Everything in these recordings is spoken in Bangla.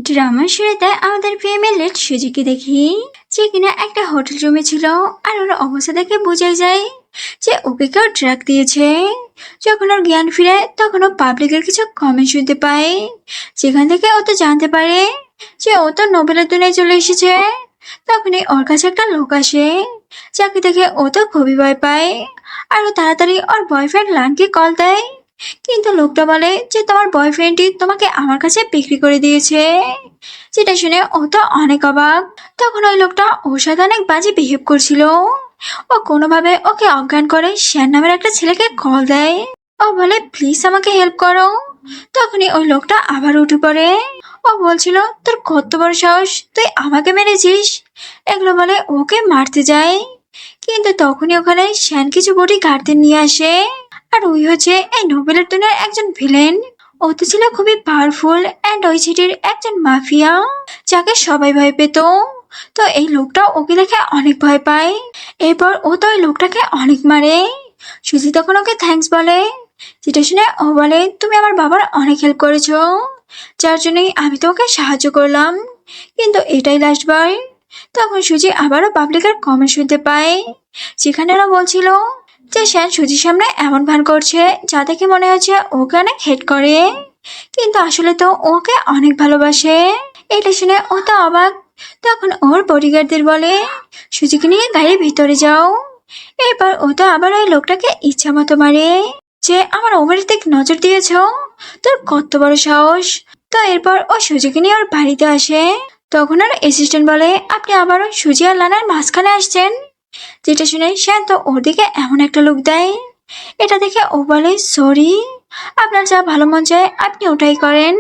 ড্রামার শুরুতে আমাদের ফিমেল লিড সুজিকে দেখি, যে কিনা একটা হোটেল রুমে ছিল। আর ওর অবস্থা দেখে বোঝাই যায় যে ওকে কেউ ড্রাগ দিয়েছে। যখন ওর জ্ঞান ফিরে তখন ও পাবলিকের কিছু কমেন্ট শুনতে পায়, যেখান থেকে ও তো জানতে পারে যে ও তো নোবেলের দুনিয়ায় চলে এসেছে। তখনই ওর কাছে একটা লোক আসে, যাকে দেখে ও তো খুবই ভয় পায়। আর ও তাড়াতাড়ি ওর বয়ফ্রেন্ড লানকে কল দেয়, কিন্তু লোকটা বলে যে তোমার বয়ফ্রেন্ডই তোমাকে আমার কাছে বিক্রি করে দিয়েছে। যেটা শুনে ও তো অনেক অবাক। তখন ওই লোকটা ওর সাথে অনেক বাজে বিহেভ করছিল। ও কোনোভাবে ওকে অজ্ঞান করে শ্যান নামের একটা ছেলেকে কল দেয়। ও বলে প্লিজ আমাকে হেল্প করো। তখনই ওই লোকটা আবার উঠে পড়ে। ও বলছিল তোর কত বড় সাহস, তুই আমাকে মেরেছিস, এগুলো বলে ওকে মারতে যায়। কিন্তু তখনই ওখানে শ্যান কিছু বডি গার্ডদের নিয়ে আসে। আর ওই হচ্ছে এই নোবেলের দুনিয়ার একজন ভিলেন। ও তো ছিল খুবই পাওয়ারফুল অ্যান্ড ওই সিটির একজন মাফিয়া, যাকে সবাই ভয় পেত। তো এই লোকটা ওকে দেখে অনেক ভয় পায়। এরপর ও তো ওই লোকটাকে অনেক মারে। সুজি তখন ওকে থ্যাঙ্কস বলে, যেটা শুনে ও বলে তুমি আমার বাবার অনেক হেল্প করেছো, যার জন্যই আমি তোমাকে সাহায্য করলাম, কিন্তু এটাই লাস্ট বার। তখন সুজি আবারও পাবলিকের কমেন্ট শুনতে পায়, যেখানে ওরা বলছিল যে শ্যান সুজির সামনে এমন ভান করছে যা দেখে মনে হচ্ছে ওকে অনেক হেট করে, কিন্তু আসলে তো ওকে অনেক ভালোবাসে। এটা শুনে ও তো অবাক। তখন ওর বডিগার্ডদের বলে সুজিকে নিয়ে গাড়ির ভিতরে যাও। এরপর ও তো আবার ওই লোকটাকে ইচ্ছা মতো মারে, যে আমার ওভারের দিক নজর দিয়েছ, তোর কত বড় সাহস। তো এরপর ও সুজিকে নিয়ে ওর বাড়িতে আসে। তখন ওর অ্যাসিস্ট্যান্ট বলে আপনি আবারও সুজি আর লানার মাঝখানে আসছেন। যেটা শুনে শ্যান তো ওর দিকে এমন একটা লুক দেয়। এটা দেখে ও বলে সরি, আপনার যা ভালো মন চায় আপনি ওটাই করেন।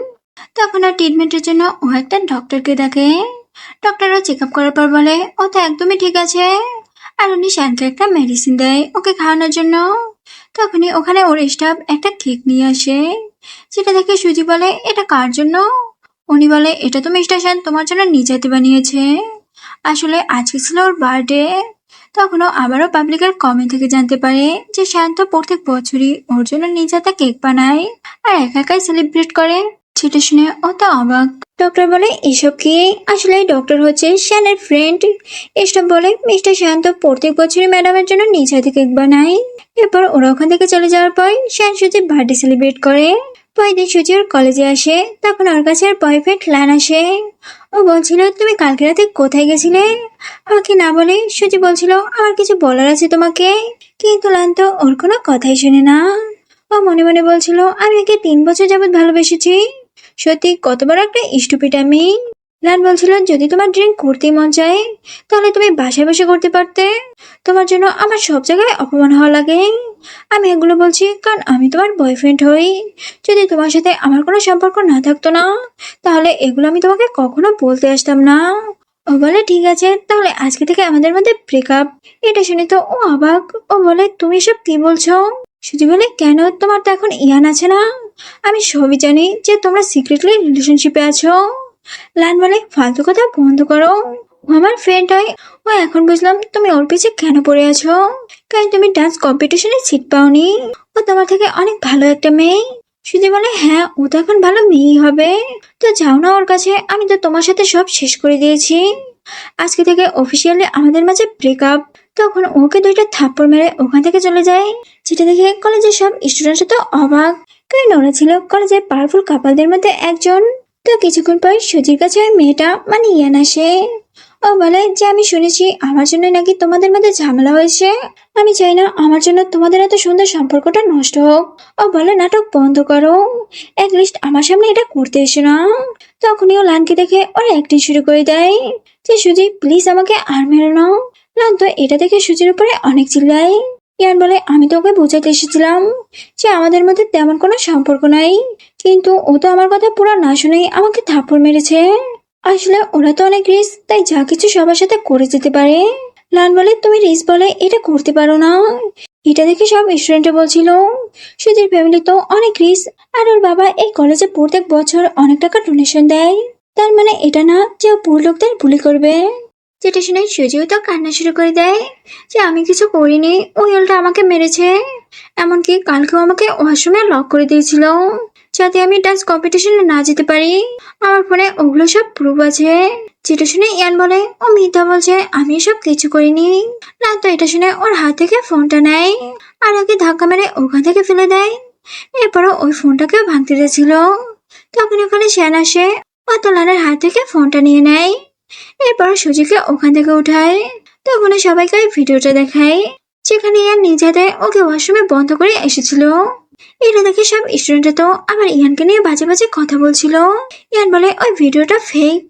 তখন ওর ট্রিটমেন্টের জন্য ও একটা ডক্টরকে ডাকে। ডক্টরও চেক আপ করার পর বলে ও তো একদমই ঠিক আছে। আর উনি শ্যানকে একটা মেডিসিন দেয় ওকে খাওয়ানোর জন্য। তখনই ওখানে ওর স্টাফ একটা কেক নিয়ে আসে, যেটা দেখে সুজি বলে এটা কার জন্য। উনি বলে এটা তো মিস্টার শ্যান তোমার জন্য নিজাতে বানিয়েছে, আসলে আজকে ছিল ওর বার্থডে। তখনও আবারও পাবলিকের কমেন্ট থেকে জানতে পারে যে শ্যান তো প্রত্যেক বছরই ওর জন্য নিজে হাতে কেক বানায় আর একা একাই সেলিব্রেট করে। সেটা শুনে ও তো অবাক। ডক্টর বলে এসব কি, আসলে ডক্টর হচ্ছে শ্যানের ফ্রেন্ড। এসব বলে মিস্টার শ্যান তো প্রত্যেক বছরই ম্যাডামের জন্য নিজ হাতে কেক বানায়। এরপর ওরা ওখান থেকে চলে যাওয়ার পর শ্যান সুজির বার্থডে সেলিব্রেট করে। পরের দিন সুজি ওর কলেজে আসে। তখন ওর কাছে আর বয়ফ্রেন্ড লান আসে। ও বলছিল তুমি কালকে রাতে কোথায় গেছিলে। আমাকে না বলে সুজি বলছিল আমার কিছু বলার আছে তোমাকে, কিন্তু লান তো ওর কোনো কথাই শুনে না। ও মনে মনে বলছিল আমি একে 3 বছর যাবৎ ভালোবেসেছি, সত্যি কত বড় একটা স্টুপিড আমি। লান বলছিল যদি তোমার ড্রিঙ্ক করতেই মন চায় তাহলে তুমি বাসায় বসে করতে পারতে, তোমার জন্য আমার সব জায়গায় অপমান হওয়া লাগে। আমি এগুলো বলছি কারণ আমি তোমার বয়ফ্রেন্ড হই। যদি তোমার সাথে আমার কোনো সম্পর্ক না থাকতো না তাহলে এগুলো আমি তোমাকে কখনো বলতে আসতাম না। ও বলে ঠিক আছে তাহলে আজকে থেকে আমাদের মধ্যে ব্রেকআপ। এটা শুনে তো ও অবাক। ও বলে তুমি এসব কি বলছো। সুজি বলে কেন, তোমার তো এখন ইয়ান আছে না, আমি সবই জানি যে তোমরা সিক্রেটলি রিলেশনশিপে আছো। লান বলে ফালতু কথা বন্ধ করো, ও আমার ফ্রেন্ড হয়। ও এখন বুঝলাম তুমি ওর পিছে কেন পড়ে আছো, কারণ তুমি ডান্স কম্পিটিশনে সিট পাওনি। ও তোমার থেকে অনেক ভালো একটা মেয়ে। সুজি বলে হ্যাঁ ও তো এখন ভালো মেয়েই হবে, তো যাও না ওর কাছে, আমি তো তোমার সাথে সব শেষ করে দিয়েছি, আজকে থেকে অফিসিয়ালি আমাদের মাঝে ব্রেকআপ। তখন ওকে 2টা থাপ্পড় মেরে ওখান থেকে চলে যায়। যেটা দেখে কলেজের সব স্টুডেন্টরা তো অবাক, কারণ ওরা ছিল কলেজের পাওয়ারফুল কাপলদের মধ্যে একজন। তো কিছুক্ষণ পর সুজির কাছে ওই মেয়েটা মানে ইয়ান আসে। ও বলে যে আমি শুনেছি আমার জন্য নাকি তোমাদের মধ্যে ঝামেলা হয়েছে, আমি চাই না আমার জন্য তোমাদের এত সুন্দর সম্পর্কটা নষ্ট হোক। ও বলে নাটক বন্ধ করো, লিস্ট আমার সামনে এটা করতে এসো না। তখনই ও লানকে দেখে ওরা অ্যাক্টিং শুরু করে দেয় যে সুজি প্লিজ আমাকে আর মেরো না। লান তো এটা দেখে সুজির উপরে অনেক চিল্লায়। ইয়ান বলে আমি তো ওকে বোঝাতে এসেছিলাম যে আমাদের মধ্যে তেমন কোনো সম্পর্ক নাই, কিন্তু ও তো আমার কথা পুরো না শুনেই আমাকে থাপ্পড় মেরেছে। আসলে ওরা তো অনেক রিস্ক, তাই যা কিছু সবার সাথে করে যেতে পারে। লান বলে তুমি রিস্ক বলে এটা করতে পারো না। এটা দেখে সব স্টুডেন্টরা বলছিল সুজির ফ্যামিলি তো অনেক রিস্ক, আর ওর বাবা এই কলেজে প্রত্যেক বছর অনেক টাকা ডোনেশন দেয়, তার মানে এটা না যে ও পুরো লোকদের বুলি করবে। যেটা শুনে সুজিও তো কান্না শুরু করে দেয় যে আমি কিছু করিনি, ওই উল্টা আমাকে মেরেছে, এমনকি কালকেও আমাকে ওয়াশরুমে লক করে দিয়েছিল। যাতে আমি ডান্স কম্পিটিশনে না যেতে পারি। আমার ফোনে ওগুলো সব প্রুফ আছে। যেটা শুনে ইয়ান বলে ও মিথ্যা বলছে, আমি এসব কিছু করিনি। না তো এটা শুনে ওর হাত থেকে ফোনটা নেয় আর ওকে ধাক্কা মেরে ওখান থেকে ফেলে দেয়। এরপরও ওই ফোনটাকেও ভাঙতে দিয়েছিল। তখন ওখানে শ্যান আসে, ও তো লানের হাত থেকে ফোনটা নিয়ে নেয়। এরপর সুজিকে ওখান থেকে উঠায়। তখন সবাইকে ওই ভিডিওটা দেখায় যেখানে ইয়ান নিজাতে ওকে ওয়াশরুমে বন্ধ করে এসেছিল। এটা দেখে সব স্টুডেন্টরা তো আবার ইয়ানকে নিয়ে বাজে বাজে কথা বলছিল। ইয়ান বলে ওই ভিডিওটা ফেক,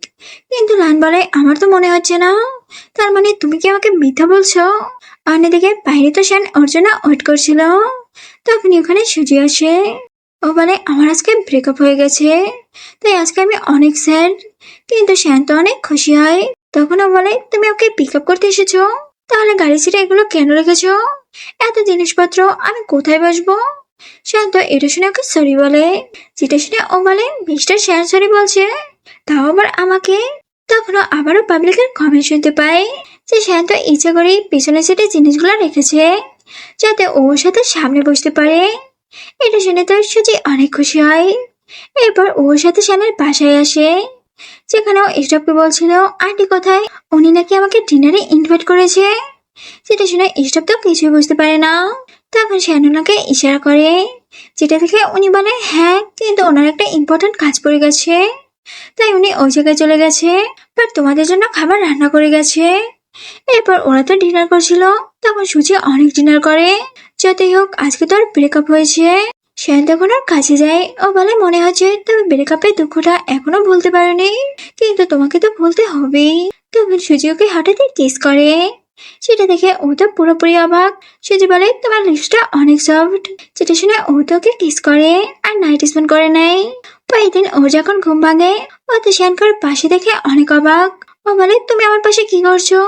কিন্তু লান বলে আমার তো মনে হচ্ছে না। তার মানে তুমি কি আমাকে মিথ্যা বলছো? অন্যদিকে বাইরে তো শ্যান ওর জন্য ওয়েট করছিল। তখনই ওখানে সুজি আসে। ও বলে আমার আজকে ব্রেকআপ হয়ে গেছে, তাই আজকে আমি অনেক স্যাড। কিন্তু শ্যান তো অনেক খুশি হয়। তখন ও বলে তুমি ওকে পিক আপ করতে এসেছো, তাহলে গাড়ি ছেড়ে এগুলো কেন রেখেছো? এত জিনিসপত্র আমি কোথায় বসবো? শ্যান তো এটা শুনে ওকে সরি বলে। যেটা শুনে ও বলে মিস্টার শ্যান সরি বলছে, তাও আবার আমাকে। তখন আবারও পাবলিকের কমেন্ট শুনতে পায় যে শ্যান তো ইচ্ছা করেই পিছনে সিটে জিনিসগুলো রেখেছে যাতে ওর সাথে সামনে বসতে পারে। এটা শুনে তো সুজি অনেক খুশি হয়। এরপর ওর সাথে শ্যানের বাসায় আসে, যেখানে ও স্টাফকে বলছিল আন্টি কোথায়, উনি নাকি আমাকে ডিনারে ইনভাইট করেছে। যেটা শুনে স্টাফ তো কিছুই বুঝতে পারে না। তখন শ্যান ওনাকে ইশারা করে, যেটা থেকে উনি বলে হ্যাঁ, কিন্তু ওনার একটা ইম্পর্টেন্ট কাজ পড়ে গেছে, তাই উনি ওই জায়গায় চলে গেছে। বাট তোমাদের জন্য খাবার রান্না করে গেছে। এরপর ওরা তো ডিনার করছিল। তখন সুজি অনেক ডিনার করে। যতই হোক আজকে তো আর ব্রেকআপ হয়েছে। শ্যান তখন ওর কাছে যায়। ও বলে মনে হচ্ছে তুমি ব্রেকআপের দুঃখটা এখনো ভুলতে পারোনি, কিন্তু তোমাকে তো ভুলতে হবেই। তখন সুজি ওকে হঠাৎই কিস করে। সেটা দেখে ও তো পুরোপুরি অবাক। সুজি বলে তোমার লিপসটা অনেক সফট। যেটা শুনে ও তো ওকে কিস করে আর নাইট স্পেন্ড করে নেয়। পরের দিন ও যখন ঘুম ভাঙে, ও তো শ্যানকার পাশে দেখে অনেক অবাক। ও বলে তুমি আমার পাশে কি করছো,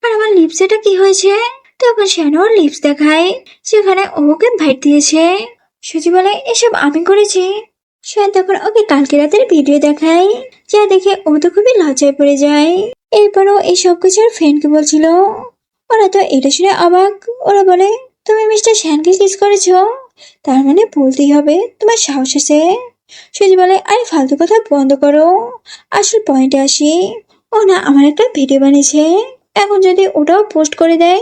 আর আমার লিপস এটা কি হয়েছে? তখন শ্যান ওর লিপস দেখায়, সেখানে ও ওকে ভাইট দিয়েছে। সুজি বলে এসব আমি করেছি। শ্যান তখন ওকে কালকে রাতের ভিডিও দেখায়, যা দেখে ও তো খুবই লজ্জায় পড়ে যায়। এরপরও এই সব কিছু ওর ফ্রেন্ডকে বলছিল। ওরা তো এটা শুনে অবাক। ওরা বলে তুমি মিস্টার শ্যানকে কিস করেছো, তার মানে বলতেই হবে তোমার সাহস আছে। সুজি বলে আরে ফালতু কথা বন্ধ করো, আসল পয়েন্টে আসি। ও না আমার একটা ভিডিও বানিয়েছে, এখন যদি ওটাও পোস্ট করে দেয়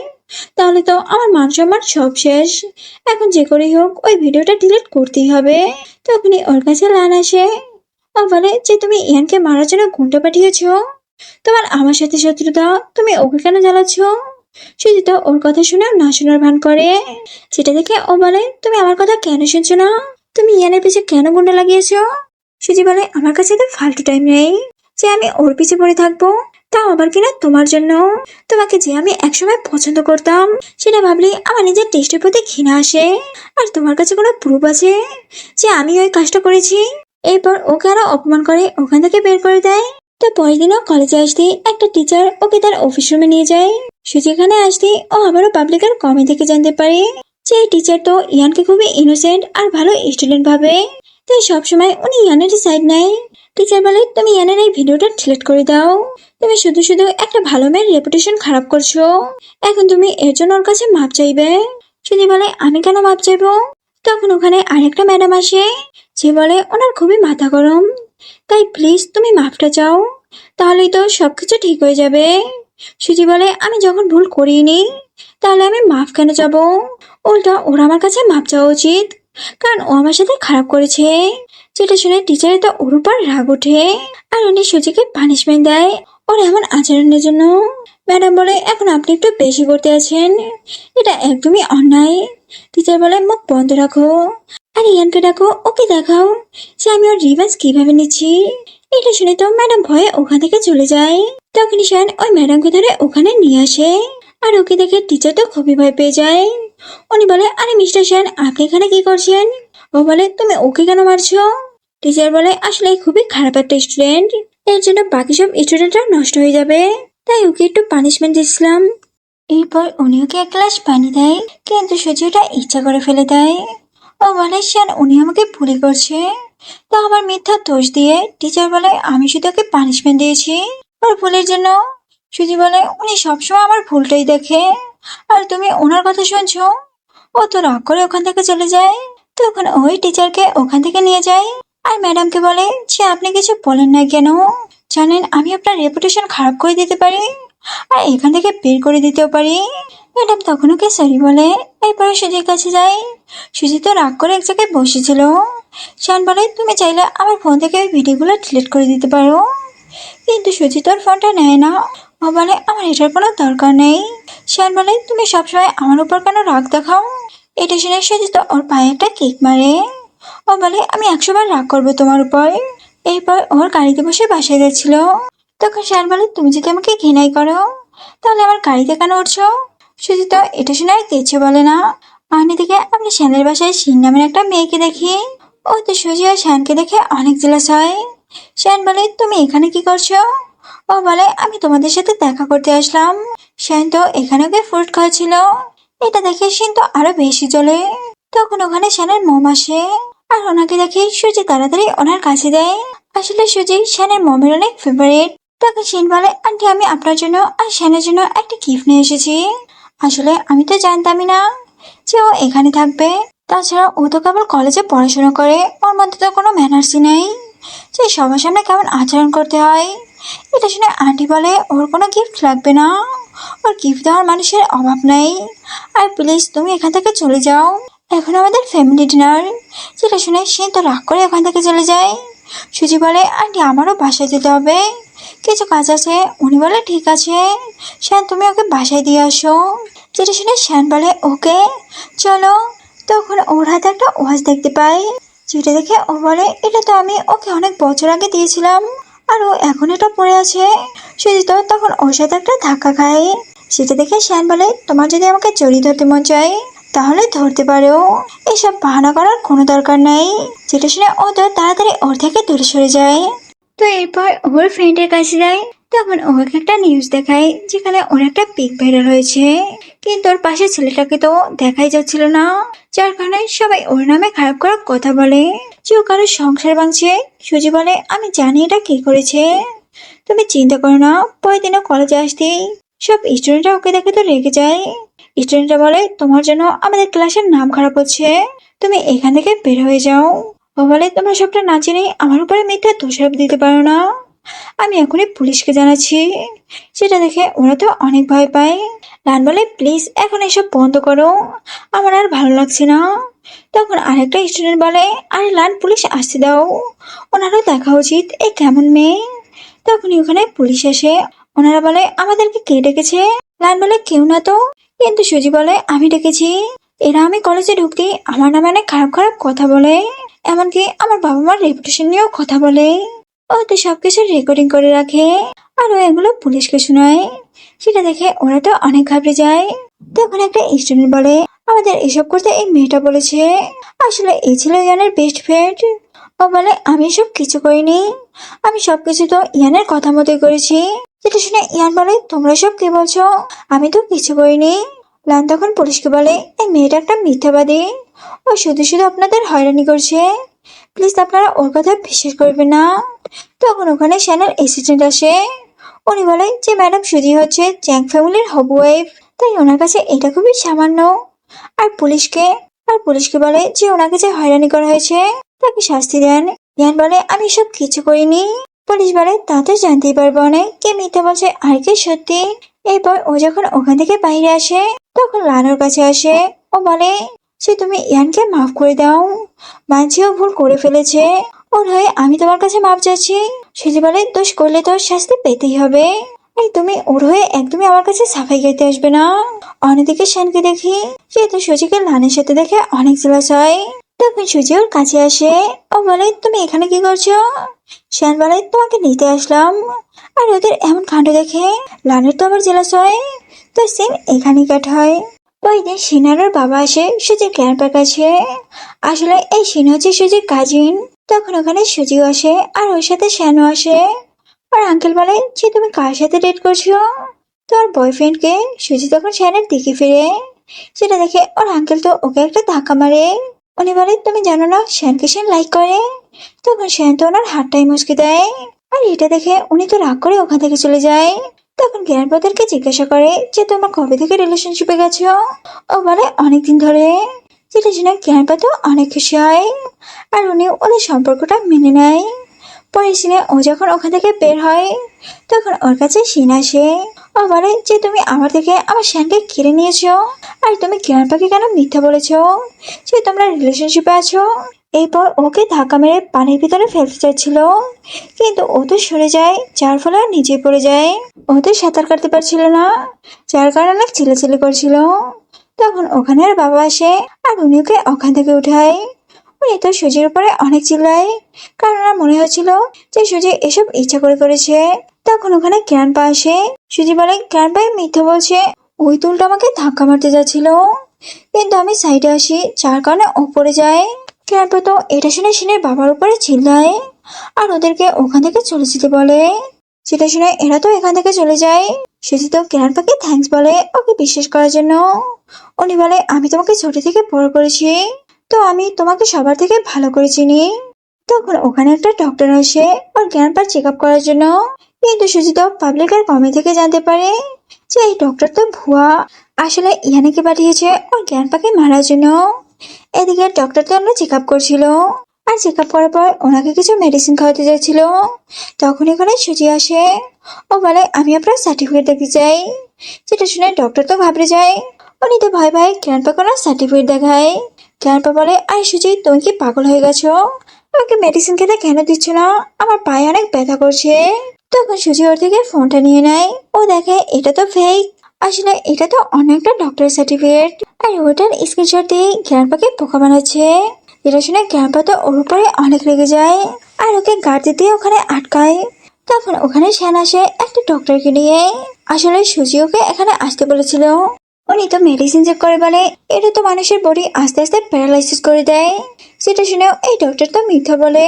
তাহলে তো আমার মান সম্মান সব শেষ। এখন যে করেই হোক ওই ভিডিওটা ডিলিট করতেই হবে। তখনই ওর কাছে লান আসে। ও বলে যে তুমি ইয়ানকে মারার জন্য গুন্ডা পাঠিয়েছো, তোমার আমার সাথে শত্রুতা, তুমি ওকে কেন জ্বালাচ্ছ? সুজি তো ওর কথা শুনে না শোনার ভান করে। যেটা দেখে ও বলে তুমি আমার কথা কেন শুনছো না, তুমি ইয়ানের পিছে কেন গুন্ডা লাগিয়েছো? সুজি বলে আমার কাছে তো ফালতু টাইম নেই যে আমি ওর পিছে পড়ে থাকবো, তাও আবার কিনা তোমার জন্য। তোমাকে যে আমি একসময় পছন্দ করতাম সেটা ভাবলেই আমার নিজের টেস্টের প্রতি ঘৃণা আসে। আর তোমার কাছে কোনো প্রুফ আছে যে আমি ওই কাজটা করেছি? এরপর ওকে আরো অপমান করে ওখান থেকে বের করে দেয়। তো পরের দিনও কলেজে আসতে একটা টিচার ওকে তার অফিস রুমে নিয়ে যায়। সেখানে আসতে ও আবারও পাবলিকের কমেন্ট থেকে জানতে পারে যে এই টিচার তো ইয়ানকে খুবই ইনোসেন্ট আর ভালো স্টুডেন্ট ভাবে, তাই সবসময় উনি ইয়ানের সাইড নেয়। টিচার বলে তুমি ইয়ানের এই ভিডিওটা ডিলিট করে দাও, তুমি শুধু শুধু একটা ভালো মেয়ের রেপুটেশন খারাপ করছো। এখন তুমি এর জন্য ওর কাছে মাপ চাইবে। সুজি বলে আমি কেন মাপ চাইবো? তখন ওখানে আরেকটা ম্যাডাম আসে, যে বলে ওনার খুবই মাথা গরম, তাই প্লিজ তুমি মাপটা চাও, তাহলেই তো সবকিছু ঠিক হয়ে যাবে। সুজি বলে আমি যখন ভুল করিনি তাহলে আমি মাফ কেন চাবো? উল্টা ওর আমার কাছে মাপ চাওয়া উচিত, কারণ ও আমার সাথে খারাপ করেছে। যেটা শুনে টিচারের তো ওর উপর রাগ ওঠে আর উনি সুজিকে পানিশমেন্ট দেয় ওর এমন আচরণের জন্য। ম্যাডাম বলে এখন আপনি একটু বেশি করতে আছেন, এটা একদমই অন্যায়। টিচার বলে মুখ বন্ধ রাখো আর ইয়ানকে ডাকো, ওকে দেখাও যে আমি ওর রিভেঞ্জ কিভাবে নিচ্ছি। এটা শুনে তো ম্যাডাম ভয়ে ওখান থেকে চলে যায়। তখন শ্যান ওই ম্যাডামকে ধরে ওখানে নিয়ে আসে আর ওকে দেখে টিচার তো খুবই ভয় পেয়ে যায়। উনি বলে আরে মিস্টার শ্যান আপনি এখানে কি করছেন? ও বলে তুমি ওকে কেন মারছো? টিচার বলে আসলে খুবই খারাপ একটা স্টুডেন্ট, এর জন্য বাকি সব স্টুডেন্টরা নষ্ট হয়ে যাবে, তাই ওকে একটু পানিশমেন্ট দিচ্ছিলাম। এরপর উনি ওকে এক গ্লাস পানি দেয়, কিন্তু সুজি ওটা ইচ্ছা করে ফেলে দেয়। ও বলে শ্যান উনি আমাকে বুলি করছে, তা আবার মিথ্যা দোষ দিয়ে। টিচার বলে আমি শুধু ওকে পানিশমেন্ট দিয়েছি ওর ভুলের জন্য। সুজি বলে উনি সবসময় আমার ভুলটাই দেখে, আর তুমি ওনার কথা শুনছো। ও তো রাগ করে ওখান থেকে চলে যায়। তখন ওই টিচারকে ওখান থেকে নিয়ে যায় আর ম্যাডামকে বলে যে আপনি কিছু বলেন না কেন, জানেন আমি আপনার রেপুটেশন খারাপ করে দিতে পারি আর এখান থেকে বের করে দিতেও পারি। ম্যাডাম তখন ওকে সরি বলে। এরপরে সুজির কাছে যায়। সুজি তো রাগ করে এক জায়গায় বসেছিল। শান বলে তুমি চাইলে আমার ফোন থেকে ওই ভিডিওগুলো ডিলিট করে দিতে পারো, কিন্তু সুজি তোর ফোনটা নেয় না। ও বলে আমার এটার কোনো দরকার নেই। শান বলে তুমি সবসময় আমার উপর কেন রাগ দেখাও। এটা শুনে সুজি তো ওর পায়ে একটা কিক মারে। ও বলে আমি 100 বার রাগ করবো তোমার উপর। এরপর ওর গাড়িতে বসে বাসায় যাচ্ছিল। তখন শান বলে তুমি যদি আমাকে ঘৃণাই করো তাহলে আমার গাড়িতে কেন উঠছো। সুজি তো এটা শুনে আর কিছু বলে না। অন্যদিকে আমরা শ্যানের বাসায় শিন নামের একটা মেয়েকে দেখি। ও তো সুজি আর শ্যানকে দেখে অনেক জেলাস হয়। শ্যান বলে তুমি এখানে কি করছো। ও বলে আমি তোমাদের সাথে দেখা করতে আসলাম। শ্যান তো এখানে ওকে ফ্রুট খাওয়াচ্ছিল। এটা দেখে শিন তো আরো বেশি জ্বলে। তখন ওখানে শ্যানের মম আসে আর ওনাকে দেখে সুজি তাড়াতাড়ি ওনার কাছে দেয়। আসলে সুজি শ্যানের মমের অনেক ফেভারিট। তখন শিন বলে আন্টি আমি আপনার জন্য আর শ্যানের জন্য একটা গিফট নিয়ে এসেছি। আসলে আমি তো জানতামই না যে ও এখানে থাকবে। তাছাড়া ও তো কেবল কলেজে পড়াশোনা করে, ওর মধ্যে তো কোনো ম্যানার্সই নেই যে সবার সামনে কেমন আচরণ করতে হয়। এটা শুনে আন্টি বলে ওর কোনো গিফট লাগবে না, ওর গিফট দেওয়ার মানুষের অভাব নেই। আর প্লিজ তুমি এখান থেকে চলে যাও, এখন আমাদের ফ্যামিলি ডিনার। যেটা শুনে সে তো রাগ করে ওখান থেকে চলে যায়। সুজি বলে আন্টি আমারও বাসায় যেতে হবে, কিছু কাজ আছে। উনি বলে ঠিক আছে শ্যান তুমি ওকে বাসায় দিয়ে আসো। যেটা শুনে শ্যান বলে ওকে চলো। তখন ওর হাতে একটা ওয়াচ দেখতে পাই, যেটা দেখে ও বলে এটা তো আমি ওকে অনেক বছর আগে দিয়েছিলাম আর ও এখন এটা পড়ে আছে। সুজিত তখন ওর সাথে একটা ধাক্কা খায়। সেটা দেখে শ্যান বলে তোমার যদি আমাকে জড়িয়ে ধরতে মন চায় তাহলে ধরতে পারো, এসব বাহানা করার কোনো দরকার নেই। যেটা শুনে ও তো তাড়াতাড়ি ওর থেকে দূরে সরে যায়। তো এরপর ওর ফ্রেন্ডের কাছে যায়। তখন ওকে একটা নিউজ দেখায় যেখানে ওর একটা পিক ভাইরাল হয়েছে, কিন্তু ওর পাশে ছেলেটাকে তো দেখাই যাচ্ছিল না, যার কারণে সবাই ওর নামে খারাপ করার কথা বলে যে ও কারোর সংসার ভাঙছে। সুজি বলে আমি জানি এটা কে করেছে, তুমি চিন্তা করো না। পরের দিনও কলেজে আসতেই সব স্টুডেন্টরা ওকে দেখে তো রেগে যায়। স্টুডেন্টরা বলে তোমার জন্য আমাদের ক্লাসের নাম খারাপ হচ্ছে, তুমি এখান থেকে বের হয়ে যাও। ও বলে তোমরা সবটা না জেনে আমার উপরে মিথ্যা দোষারোপ দিতে পারো না, আমি এখনই পুলিশকে জানাচ্ছি। সেটা দেখে ওরা তো অনেক ভয় পায়। লান বলে প্লিজ এখন এসব বন্ধ করো, আমার আর ভালো লাগছে না। তখন আরেকটা স্টুডেন্ট বলে আরে লান পুলিশ আসতে দাও, ওনারও দেখা উচিত এ কেমন মেয়ে। তখনই ওখানে পুলিশ আসে। ওনারা বলে আমাদেরকে কে ডেকেছে। লান বলে কেউ না তো, কিন্তু সুজি বলে আমি ডেকেছি। এরা আমি কলেজে ঢুকতেই আমার নামে অনেক খারাপ খারাপ কথা বলে, এমনকি আমার বাবা মার রেপুটেশন নিয়েও কথা বলে। ও তো সবকিছু রেকর্ডিং করে রাখে আর ও এগুলো পুলিশকে শোনায়। সেটা দেখে ওরা তো অনেক ঘাবড়ে যায়। তখন একটা স্টুডেন্ট বলে আমাদের এসব করতে এই মেয়েটা বলেছে, আসলে এই ছিল ইয়ানের বেস্ট ফ্রেন্ড। ও বলে আমি এসব কিছু করিনি, আমি সবকিছু তো ইয়ানের কথা মতোই করেছি। যেটা শুনে ইয়ান বলে তোমরা সব কি বলছো, আমি তো কিছু করিনি। লান তখন পুলিশকে বলে এই মেয়েটা একটা মিথ্যাবাদী, ও শুধু শুধু আপনাদের হয়রানি করছে, প্লিজ আপনারা ওর কথা বিশ্বাস করবেন না। তখন ওখানে শ্যানেল অ্যাসিস্ট্যান্ট আসে। উনি বলে যে ম্যাডাম সুজি হচ্ছে চ্যাং ফ্যামিলির হব ওয়াইফ, তাই ওনার কাছে এটা খুবই সামান্য। আর পুলিশকে বলে যে ওনাকে যে হয়রানি করা হয়েছে তাকে শাস্তি দেন। ইয়ান বলে আমি সব কিছু করিনি। পুলিশ বলে তা তো জানতেই পারবো অনেক কে মিথ্যা বলছে আর কে সত্যি। এরপর ও যখন ওখান থেকে বাইরে আসে তখন লানোর কাছে আসে। ও বলে যে তুমি ইয়ানকে মাফ করে দাও, মানছিও ভুল করে ফেলেছে, ওর হয়ে আমি তোমার কাছে মাপ চাচ্ছি। সুজি বলে দোষ করলে তো শাস্তি পেতেই হবে, এই তুমি ওর হয়ে একদমই আমার কাছে সাফাই গাইতে আসবে না। অন্যদিকে শ্যানকে দেখি সে তো সুজিকে লানের সাথে দেখে অনেক জেলাস হয়। তখন সুজি ওর কাছে আসে। ও বলে তুমি এখানে কি করছো। শ্যান বলে তোমাকে নিতে আসলাম। আর ওদের এমন কাণ্ড দেখে লানের তো আবার জেলাস হয়। তো সিন এখানেই কাট হয়। ওই দিন সিনার বাবা আসে সুজির গ্র্যান্ডপার কাছে। আসলে এই সিন হচ্ছে সুজির কাজিন। তখন ওখানে সুজিও আসে আর ওর সাথে শ্যানও আসে। আর আঙ্কেল বলে যে তুমি কার সাথে ডেট করছো, তোমার বয়ফ্রেন্ডকে। সুজি তখন শ্যানের দিকে ফিরে, সেটা দেখে ওর আঙ্কেল তো ওকে একটা ধাক্কা মারে। উনি বলে তুমি জানো না শ্যানকে শ্যান লাইক করে। তখন শ্যান তো ওনার হাতটাই মুচকে দেয়। আর এটা দেখে উনি তো রাগ করে ওখান থেকে চলে যায়। তখন গ্র্যান্ডফাদারকে জিজ্ঞাসা করে যে তোমরা কবে থেকে রিলেশনশিপে গেছো। ও বলে অনেকদিন ধরে। যেটা শুনে জ্ঞানপা তো অনেক খুশি হয়, আর উনি ওদের সম্পর্কটা মেনে নেয়। পরের সিনে ও যখন ওখান থেকে বের হয়, তখন ওর কাছে শিন আসে। ও বলে যে তুমি আমার থেকে আমার শ্যানকে কেড়ে নিয়েছো, আর তুমি জ্ঞানপাকে কেন মিথ্যা বলেছো যে তোমরা রিলেশনশিপে আছো। এরপর ওকে ধাক্কা মেরে পানির ভিতরে ফেলতে চাচ্ছিল, কিন্তু ও তো সরে যায়, যার ফলে ও নিচে পড়ে যায়। ও তো সাঁতার কাটতে পারছিল না, যার কারণে অনেক চিল্লাচিল্লি করছিল। তখন ওখানে আর বাবা আসে, আর উনি ওকে ওখান থেকে উঠায়। উনি তো সুজির উপরে অনেক চিল্লায়, কারণ ওনার মনে হচ্ছিল যে সুজি এসব ইচ্ছা করে করেছে। তখন ওখানে জ্ঞানপা আসে। সুজি বলে জ্ঞানপাই মিথ্যা বলছে, ওই তুলটা আমাকে ধাক্কা মারতে যাচ্ছিল, কিন্তু আমি সাইডে আসি, যার কারণে ও পড়ে যায়। জ্ঞানপা তো এটা শুনে সিনের বাবার উপরে চিল্লায়, আর ওদেরকে ওখান থেকে চলে যেতে বলে। সেটা শুনে এরা তো এখান থেকে চলে যায়। সুজি তো জ্ঞানপাকে থ্যাঙ্কস বলে ওকে বিশ্বাস করার জন্য। উনি বলে আমি তোমাকে ছোট থেকে বড় করেছি, তো আমি তোমাকে সবার থেকে ভালো করে চিনি। তখন ওখানে একটা ডক্টর আসে ওর জ্ঞানপার চেক আপ করার জন্য, কিন্তু সুজিত পাবলিকের কমে থেকে জানতে পারে যে এই ডক্টর তো ভুয়া, আসলে ইয়ানাকে পাঠিয়েছে ওর জ্ঞানপাকে মারার জন্য। এদিকে ডক্টর তো আমরা চেক আপ করছিল, আর চেক আপ করার পর ওনাকে কিছু মেডিসিন খাওয়াতে যাচ্ছিল। তখন এখানে সুজি আসে। ও বলে আমি আপনার সার্টিফিকেট দেখতে চাই। যেটা শুনে ডক্টর তো ঘাবড়ে যায়। উনি তো ভয় ভয় জ্ঞানপাকে ওনার সার্টিফিকেট দেখায়। জ্ঞানপা বলে আরে সুজি তুমি কি পাগল হয়ে গেছো, আমাকে মেডিসিন খেতে কেন দিচ্ছ না, আমার পায়ে অনেক ব্যথা করছে। তখন সুজি ওর থেকে ফোনটা নিয়ে নেয়। ও দেখে এটা তো ফেক, আসলে এটা তো অন্য একটা ডক্টরের সার্টিফিকেট, আর ওটার স্ক্রিনশট দিয়ে জ্ঞানপাকে বোকা বানাচ্ছে। যেটা শুনে জ্ঞানপা তো ওর উপরে অনেক রেগে যায়, আর ওকে গাড়ি দিয়ে ওখানে আটকায়। তখন ওখানে শ্যান আসে একটা ডক্টরকে নিয়ে। আসলে সুজি ওকে এখানে আসতে বলেছিল। উনি তো মেডিসিন চেক করে বলে এটা তো মানুষের বডি আস্তে আস্তে প্যারালাইসিস করে দেয়। সেটা শুনেও এই ডক্টর তো মিথ্যা বলে।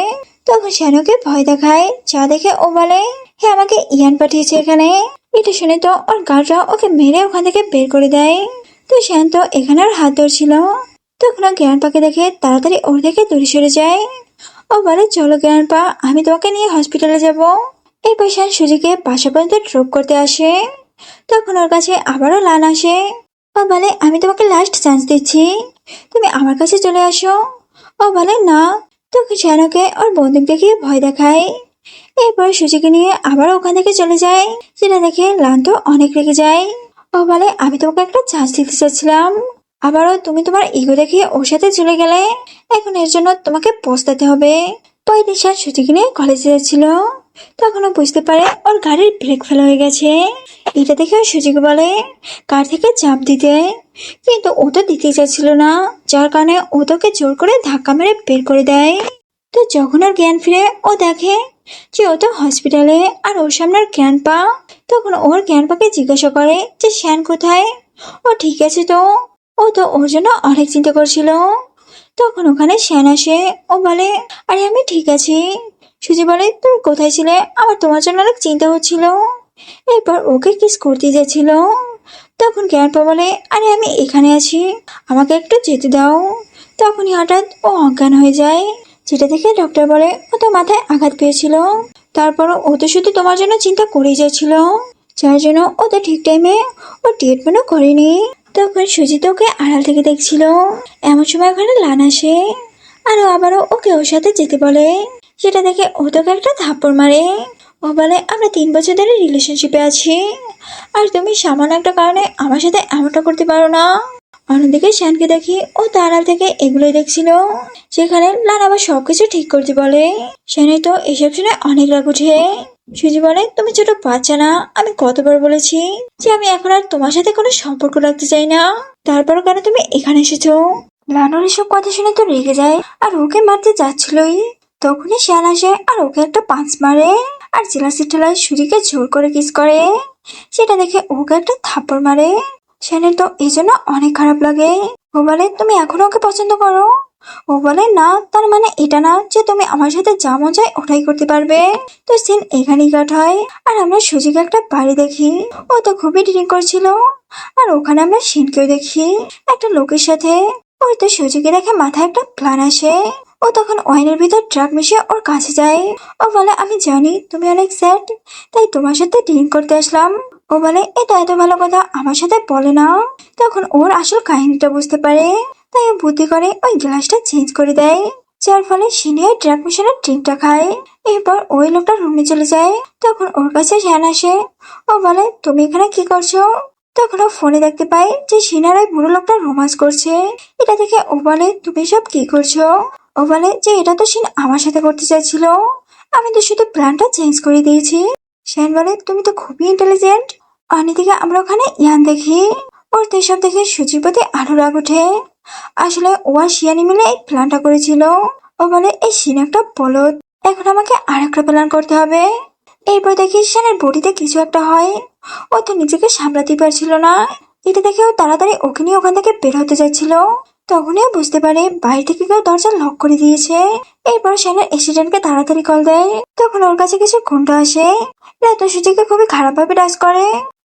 তখন শ্যানুকে ভয় দেখায়, যা দেখে ও বলে হ্যাঁ আমাকে ইয়ান পাঠিয়েছে এখানে। এটা শুনে তো ওর গার্ডরা ওকে মেরে ওখান থেকে বের করে দেয়। তো শ্যান তো এখানে ওর হাত ধরছিল। তখন ও জ্ঞানপাকে দেখে তাড়াতাড়ি ওর থেকে দূরে সরে যায়। ও বলে চলো জ্ঞানপা, আমি তোমাকে নিয়ে হসপিটালে যাব। এরপর শ্যান সুজিকে বাসা পর্যন্ত ড্রপ করতে আসে। তখন ওর কাছে আবারও লান আসে। ও বলে আমি তোমাকে লাস্ট চান্স দিচ্ছি, তুমি আমার কাছে চলে আসো। ও বলে না। তখন শ্যানকে ওর বন্দুক দেখিয়ে ভয় দেখায়। এরপর সুজিকে নিয়ে আবার ওখান থেকে চলে যায়। সেটা দেখে লান তো অনেক রেগে যায়। ও বলে আমি তোমাকে একটা চান্স দিতে চাচ্ছিলাম, আবারও তুমি তোমার ইগো দেখিয়ে ওর সাথে চলে গেলে, এখন এর জন্য তোমাকে পস্তাতে হবে। পরের দিন সুজিকে নিয়ে কলেজে যাচ্ছিল। তখন ও বুঝতে পারে ওর গাড়ির ব্রেক ফেল হয়ে গেছে। এটা দেখে ও সুজিকে বলে কার থেকে চাপ দিতে, কিন্তু ও তো দিতে চাচ্ছিল না, যার কারণে ও তোকে জোর করে ধাক্কা মেরে বের করে দেয়। তো যখন ওর জ্ঞান ফিরে ও দেখে যে ও তো হসপিটালে, আর ওর সামনে ওর জ্ঞান পা। তখন ওর জ্ঞান পাকে জিজ্ঞাসা করে যে শ্যান কোথায়, ও ঠিক আছে তো। ও তো ওর জন্য অনেক চিন্তা করছিল। তখন ওখানে শ্যান আসে। ও বলে আরে আমি ঠিক আছি। সুজি বলে তুমি কোথায় ছিলে, আমার তোমার জন্য অনেক চিন্তা হচ্ছিল। এরপর ওকে কিস করতে যাচ্ছিল। তখন জ্ঞানপা বলে আরে আমি এখানে আছি, আমাকে একটু যেতে দাও। তখনই হঠাৎ ও অজ্ঞান হয়ে যায়। যেটা দেখে ডক্টর বলে ও তো মাথায় আঘাত পেয়েছিল, তারপরও ও তো শুধু তোমার জন্য চিন্তা করেই যাচ্ছিল, যার জন্য ও তো ঠিক টাইমে ও ট্রিটমেন্টও করেনি। তখন সুজিত ওকে আড়াল থেকে দেখছিল। এমন সময় ওখানে লান আসে, আর ও আবারও ওকে ওর সাথে যেতে বলে। সেটা দেখে ও তোকে একটা থাপ্পড় মারে। ও বলে আমরা 3 বছর ধরে রিলেশনশিপে আছি, আর তুমি সামান্য একটা কারণে আমার সাথে এমনটা করতে পারো না। অন্যদিকে শ্যানকে দেখি ও তার আড়াল থেকে এগুলোই দেখছিল। সেখানে লান আবার সবকিছু ঠিক করতে বলে। শ্যানের তো এসব শুনে অনেক রাগ উঠে। সুজি বলে তুমি ছোট বাচ্চা না, আমি কতবার বলেছি যে আমি এখন আর তোমার সাথে কোনো সম্পর্ক রাখতে চাই না, তারপরও কেন তুমি এখানে এসেছো। লানুর এসব কথা শুনে তো রেগে যায়, আর ওকে মারতে যাচ্ছিলই। তখনই শ্যান আসে আর ওকে একটা পাঁচ মারে, আর জেলাসি ঠেলায় সুজিকে জোর করে কিস করে। সেটা দেখে ওকে একটা থাপ্পড় মারে। শ্যানের তো এই জন্য অনেক খারাপ লাগে। ও বলে তুমি এখনো ওকে পছন্দ করো। ও বলে না, তার মানে এটা না যে তুমি আমার সাথে যা মন চায় ওটাই করতে পারবে। তো সিন এখানেই কাট হয়, আর আমরা সুজিকে একটা বাড়ি দেখি। ও তো খুবই ড্রিঙ্ক করছিল, আর ওখানে আমরা সিনকেও দেখি একটা লোকের সাথে। ওই তো সুজিকে দেখে মাথায় একটা প্ল্যান আসে। ও তখন ওয়াইনের ভিতর ড্রাগ মিশিয়ে ওর কাছে যায়। ও বলে আমি জানি তুমি অনেক স্যাড, তাই তোমার সাথে ড্রিঙ্ক করতে আসলাম। ও বলে এটা এত ভালো কথা আমার সাথে বলে না। তখন ওর আসল কাহিনীটা বুঝতে পারে। তাই ও বুদ্ধি করে ওই গ্লাসটা চেঞ্জ করে দেয়, যার ফলে সিনিয়র ড্রাগ মিশনের ড্রিঙ্কটা খায়। এরপর ওই লোকটা রুমে চলে যায়। তখন ওর কাছে শ্যান আসে। ও বলে, তুমি এখানে কি করছো? তখন ও ফোনে দেখতে পায় যে সিনার ওই বুড়ো লোকটা রোমান্স করছে। এটা দেখে ও বলে, তুমি সব কি করছো? ও বলে যে এটা তো সিন আমার সাথে করতে চাইছিল, আমি তো শুধু প্ল্যানটা চেঞ্জ করে দিয়েছি। শ্যান বলে, তুমি তো খুবই ইন্টেলিজেন্ট। অন্যদিকে আমরা ওখানে ইয়ান দেখি। ওর তো এসব দেখে সুচির প্রতি আরো রাগ ওঠে। আসলে ও আর শিয়ানি মিলে এই প্ল্যানটা করেছিল। ও বলে, এই সিন একটা বলদ, এখন আমাকে আর একটা প্ল্যান করতে হবে। এরপর দেখি শ্যানের বডিতে কিছু একটা হয়। ও তো নিজেকে সামলাতে পারছিল না। এটা দেখে ও তাড়াতাড়ি ওকে নিয়ে ওখান থেকে বের হতে যাচ্ছিল। তখনই ও বুঝতে পারে বাইরে থেকে কেউ দরজা লক করে দিয়েছে। এরপর শ্যানের অ্যাসিস্ট্যান্টকে তাড়াতাড়ি কল দেয়। তখন ওর কাছে কিছু গুন্ডা আসে। এরা তো সুচিকে খুবই খারাপভাবে টাচ করে।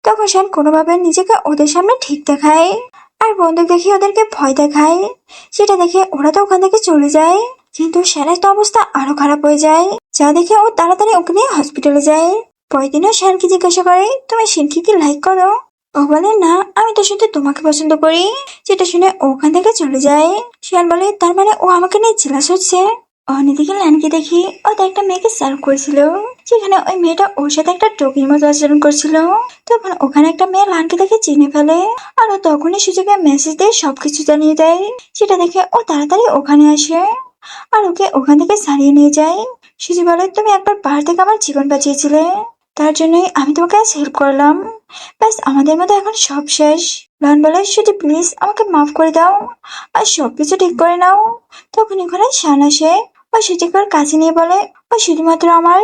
তখন শ্যান কোনোভাবে নিজেকে ওদের সামনে ঠিক দেখায় আর বন্দুক দেখিয়ে ওদেরকে ভয় দেখায়। সেটা দেখে ওরা তো ওখান থেকে চলে যায়। কিন্তু শ্যানের তো অবস্থা আরো খারাপ হয়ে যায়, যা দেখে ও তাড়াতাড়ি ওকে নিয়ে হসপিটালে যায়। পরের দিনও শ্যানকে জিজ্ঞাসা করে, তুমি শিনকে কি লাইক করো? ও বলে, না, আমি তো শুধু তোমাকে পছন্দ করি। যেটা শুনে ও ওখান থেকে চলে যায়। শ্যান বলে, তার মানে ও আমাকে নিয়ে জেলাস হচ্ছে। অন্যদিকে ল্যানকে দেখি ওদের একটা মেয়েকে সার্ভ করেছিল, যেখানে ওই মেয়েটা ওর সাথে একটা টোকির মতো আচরণ করছিল। তখন ওখানে একটা মেয়ে লানকে দেখে চিনে ফেলে আর ও তখনই সুযোগে মেসেজ দিয়ে সবকিছু জানিয়ে দেয়। সেটা দেখে ও তাড়াতাড়ি ওখানে আসে আর ওকে ওখান থেকে সারিয়ে নিয়ে যায়। সুজি বলে, তুমি একবার পাহাড় থেকে আমার জীবন বাঁচিয়েছিলে, তার জন্যই আমি তোমাকে আজ হেল্প করলাম। ব্যাস, আমাদের মধ্যে এখন সব শেষ। লান বলে, সুজি প্লিজ আমাকে মাফ করে দাও আর সবকিছু ঠিক করে নাও। তখন ওখানে শান আসে। ও সুজিকে ওর কাছে নিয়ে বলে, ও শুধুমাত্র আমার।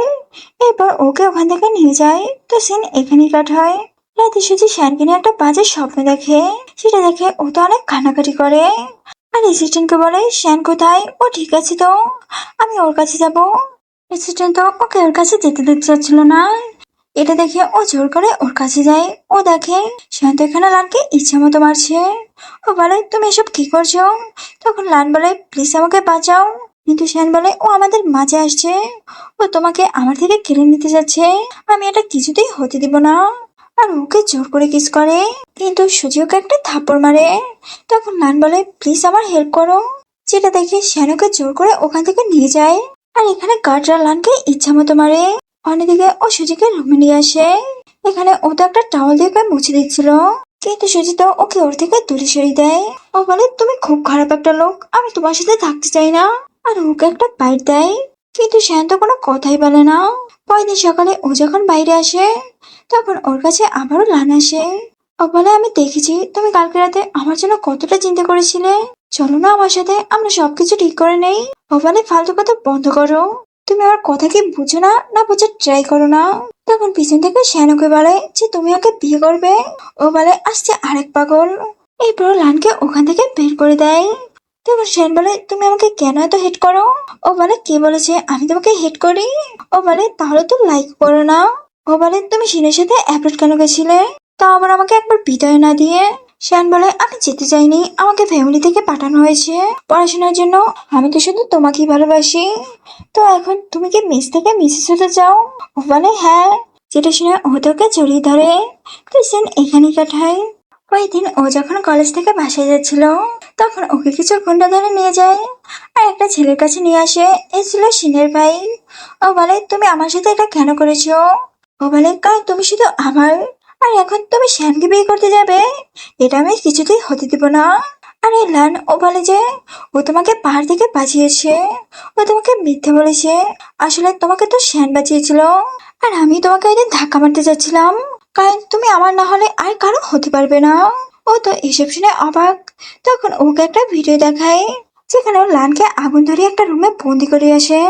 এরপর ওকে ওখান থেকে নিয়ে যায়। তো সিন এখানেই কাট হয়। রাতে সুজি শ্যানকে নিয়ে একটা বাজে স্বপ্ন দেখে। সেটা দেখে ও তো অনেক কান্নাকাটি করে আর অ্যাসিস্ট্যান্টকে বলে, শ্যান কোথায়? ও ঠিক আছে তো, আমি ওর কাছে যাব। অ্যাসিস্ট্যান্ট তো ওকে ওর কাছে যেতে দিতে চাচ্ছিল না। এটা দেখে ও জোর করে ওর কাছে যায়। ও দেখে শ্যান তো এখানে লানকে ইচ্ছা মতো মারছে। ও বলে, তুমি এসব কি করছো? তখন লান বলে, প্লিজ আমাকে বাঁচাও। কিন্তু শ্যান বলে, ও আমাদের মাঝে আসছে, ও তোমাকে আমার থেকে কেড়ে নিতে যাচ্ছে, আমি এটা কিছুতেই হতে দিব না। আর ওকে জোর করে কিস করে, কিন্তু সুজি ওকে একটা থাপ্পড় মারে। তখন লান বলে, প্লিজ আমার হেল্প করো। যেটা দেখে শ্যান ওকে জোর করে ওখান থেকে নিয়ে যায়। আর এখানে গার্ডরা লানকে ইচ্ছা মতো মারে। অন্যদিকে ও সুজিকে রুমে নিয়ে আসে। এখানে ও তো একটা টাওয়াল দিয়ে ওকে মুছে দিচ্ছিল, কিন্তু সুজি তো ওকে ওর থেকে দূরে সরিয়ে দেয়। ও বলে, তুমি খুব খারাপ একটা লোক, আমি তোমার সাথে থাকতে চাই না। আর ওকে একটা বাইট দেয়, কিন্তু শ্যান তো কোনো কথাই বলে না। পরের দিন সকালে ও যখন বাইরে আসে, তখন ওর কাছে আবারও লান আসে। ও বলে, আমি দেখেছি তুমি কালকে রাতে আমার জন্য কতটা চিন্তা করেছিলে, চলো না আমার সাথে, আমরা সবকিছু ঠিক করে নেই। ও বলে, ফালতু কথা বন্ধ করো, তুমি আমার কথা কি বুঝো না, না বোঝার ট্রাই করো না। তখন পিছন থেকে শ্যান ওকে বলে যে তুমি ওকে বিয়ে করবে। ও বলে, আসছে আরেক পাগল। এরপর লানকে ওখান থেকে বের করে দেয়। তখন শ্যান বলে, তুমি আমাকে কেন এত হেট করো? ও বলে, কে বলেছে আমি তোমাকে হেট করি? ও বলে, তাহলে তো লাইক করো না। ও বলে, তুমি শিনের সাথে অ্যাপ্রোচ কেন গেছিলে, তাও আবার আমাকে একবার বিদায় না দিয়ে? শ্যান বলে, আমি যেতে চাইনি, আমাকে ফ্যামিলি থেকে পাঠানো হয়েছে পড়াশোনার জন্য, আমি তো শুধু তোমাকেই ভালোবাসি। তো এখন তুমি কি মিস থেকে মিসেস হতে চাও? ও বলে, হ্যাঁ। যেটা শুনে ও তোকে জড়িয়ে ধরে। তো শ্যান এখানেই কাটায়। ওই দিন ও যখন কলেজ থেকে বাসায় যাচ্ছিল, তখন ওকে কিছু গুন্ডা ধরে নিয়ে যায় আর একটা ছেলের কাছে নিয়ে আসে। এ ছিল শিনের ভাই। ও বলে, তুমি আমার সাথে এটা কেন করেছো? ও বলে, কারণ তুমি শুধু আমার, আর এখন তুমি শ্যানকে বিয়ে করতে যাবে, এটা আমি কিছুতেই হতে দিব না। আর এই লান, ও বলে যে ও তোমাকে পাহাড় থেকে বাঁচিয়েছে, ও তোমাকে মিথ্যে বলেছে, আসলে তোমাকে তো শ্যান বাঁচিয়েছিল। আর আমি তোমাকে একদিন ধাক্কা মারতে যাচ্ছিলাম, কারণ তুমি আমার না হলে আর কারো হতে পারবে না। ও তো এসব শুনে অবাক। তখন ওকে একটা ভিডিও দেখায়, যেখানে ও লানকে আগুন ধরিয়ে একটা রুমে বন্দি করে আসে।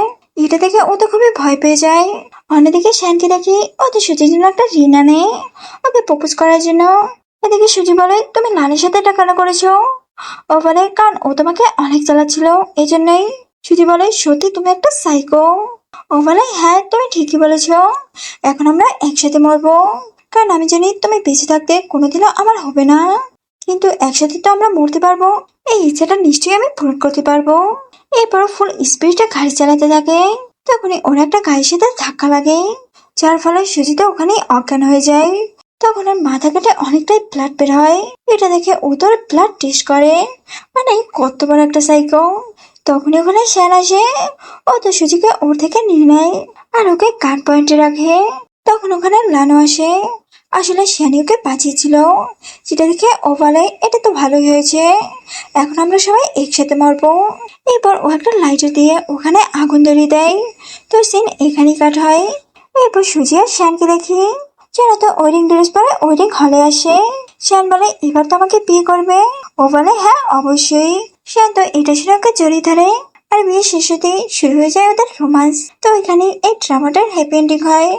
এটা দেখে ও তো খুবই ভয় পেয়ে যায়। অন্যদিকে শ্যানকে দেখি ও তো সুজির জন্য একটা ঋণ আনে ওকে প্রপোজ করার জন্য। এদিকে সুজি বলে, তুমি লানের সাথে এটা কেন করেছো? ও বলে, কারণ ও তোমাকে অনেক জ্বালাচ্ছিল, এই জন্যই। সুজি বলে, সত্যি তুমি একটা সাইকো? ও বলে, হ্যাঁ তুমি ঠিকই বলেছো, এখন আমরা একসাথে মরবো, কারণ আমি জানি তুমি বেঁচে থাকতে কোনোদিনও আমার হবে না, কিন্তু একসাথে তো আমরা মরতে পারবো, এই ইচ্ছাটা নিশ্চয়ই আমি পূরণ করতে পারবো। এরপর ফুল স্পিডে গাড়ি চালাতে থাকে। তখনই ওর একটা গাড়ির সাথে ধাক্কা লাগে, যার ফলে সুজিতা ওখানেই অজ্ঞান হয়ে যায়। তখন ওর মাথা কেটে অনেকটাই ব্লাড বের হয়। এটা দেখে ও তোর ব্লাড টেস্ট করে, মানে কত বড় একটা সাইকো। তখন ওখানে শ্যান আসে, ও তো সুজিকে ওর থেকে নিয়ে নেয় আর ওকে গার্ড পয়েন্টে রাখে। তখন ওখানে লানো আসে, আসলে শ্যানি ওকে বাঁচিয়েছিল, যেটা দেখে ও বলে এটা তো ভালোই হয়েছে, এখন আমরা সবাই একসাথে মরবো। এরপর ও একটা লাইটার দিয়ে ওখানে আগুন ধরিয়ে দেয়। তো সিন এখানেই কাট হয়। এরপর সুজি আর শ্যানকে দেখি যারা তো ওয়েডিং ড্রেস পরে ওয়েডিং হলে আসে। শ্যান বলে এবার তো আমাকে বিয়ে করবে। ও বলে হ্যাঁ অবশ্যই। শ্যান তো এটা শুনে ওকে জড়িয়ে ধরে, আর বিয়ে শেষ হতেই শুরু হয়ে যায় ওদের রোমান্স। তো এখানে এই ড্রামাটার হ্যাপি এন্ডিং হয়।